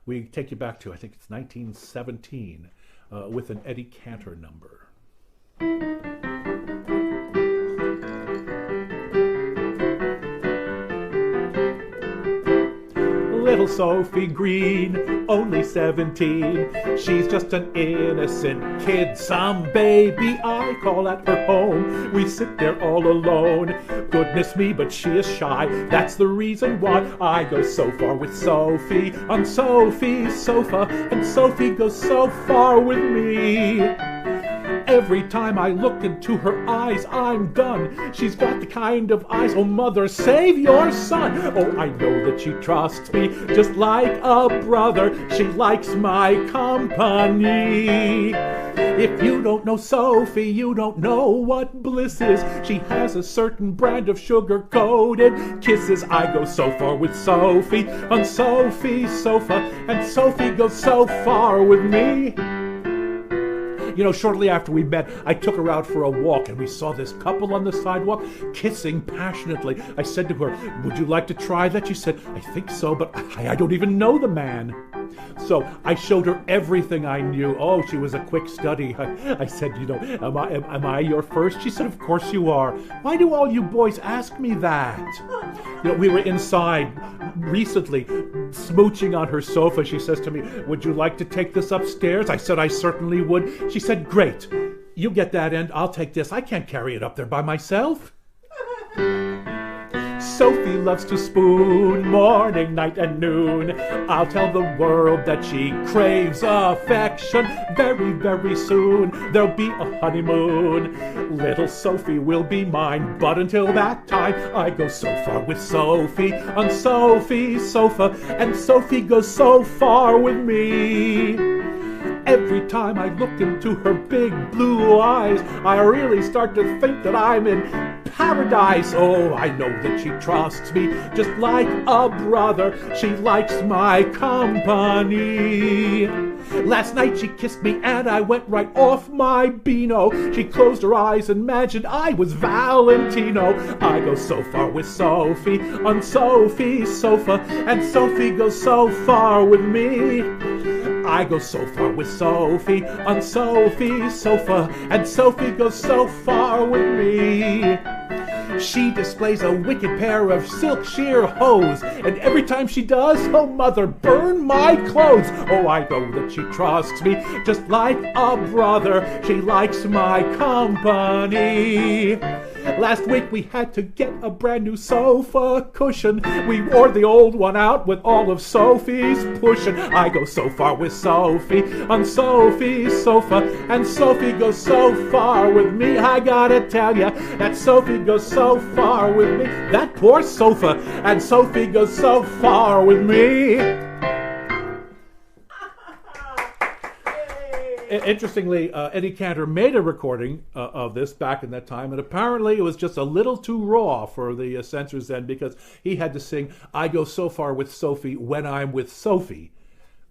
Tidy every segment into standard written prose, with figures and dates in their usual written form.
we take you back to, I think it's 1917, with an Eddie Cantor number. Little Sophie Green, only 17. She's just an innocent kid, some baby I call at her home. We sit there all alone. Goodness me, but she is shy. That's the reason why I go so far with Sophie on Sophie's Sofa, and Sophie goes so far with me. Every time I look into her eyes, I'm done. She's got the kind of eyes, oh mother, save your son. Oh, I know that she trusts me, just like a brother. She likes my company. If you don't know Sophie, you don't know what bliss is. She has a certain brand of sugar-coated kisses. I go so far with Sophie on Sophie's Sofa, and Sophie goes so far with me. You know, shortly after we met, I took her out for a walk, and we saw this couple on the sidewalk kissing passionately. I said to her, would you like to try that? She said, I think so, but I don't even know the man. So I showed her everything I knew. Oh, she was a quick study. I said, you know, am I your first? She said, of course you are. Why do all you boys ask me that? You know, we were inside recently, smooching on her sofa. She says to me, would you like to take this upstairs? I said I certainly would. She said, great. You get that end, I'll take this. I can't carry it up there by myself. Sophie loves to spoon morning, night, and noon. I'll tell the world that she craves affection. Very, very soon there'll be a honeymoon. Little Sophie will be mine, but until that time I go so far with Sophie on Sophie's Sofa, and Sophie goes so far with me. Every time I look into her big blue eyes, I really start to think that I'm in paradise. Oh, I know that she trusts me just like a brother. She likes my company. Last night she kissed me and I went right off my Beano. She closed her eyes and imagined I was Valentino. I go so far with Sophie on Sophie's Sofa, and Sophie goes so far with me. I go so far with Sophie on Sophie's Sofa, and Sophie goes so far with me. She displays a wicked pair of silk sheer hose, and every time she does, oh mother, burn my clothes. Oh, I know that she trusts me just like a brother. She likes my company. Last week we had to get a brand new sofa cushion. We wore the old one out with all of Sophie's pushing. I go so far with Sophie on Sophie's Sofa, and Sophie goes so far with me. I gotta tell ya that Sophie goes so far with me. That poor sofa, and Sophie goes so far with me. Interestingly, Eddie Cantor made a recording of this back in that time, and apparently it was just a little too raw for the censors then, because he had to sing I go so far with Sophie when I'm with Sophie,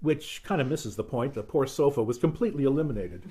which kind of misses the point. The poor sofa was completely eliminated.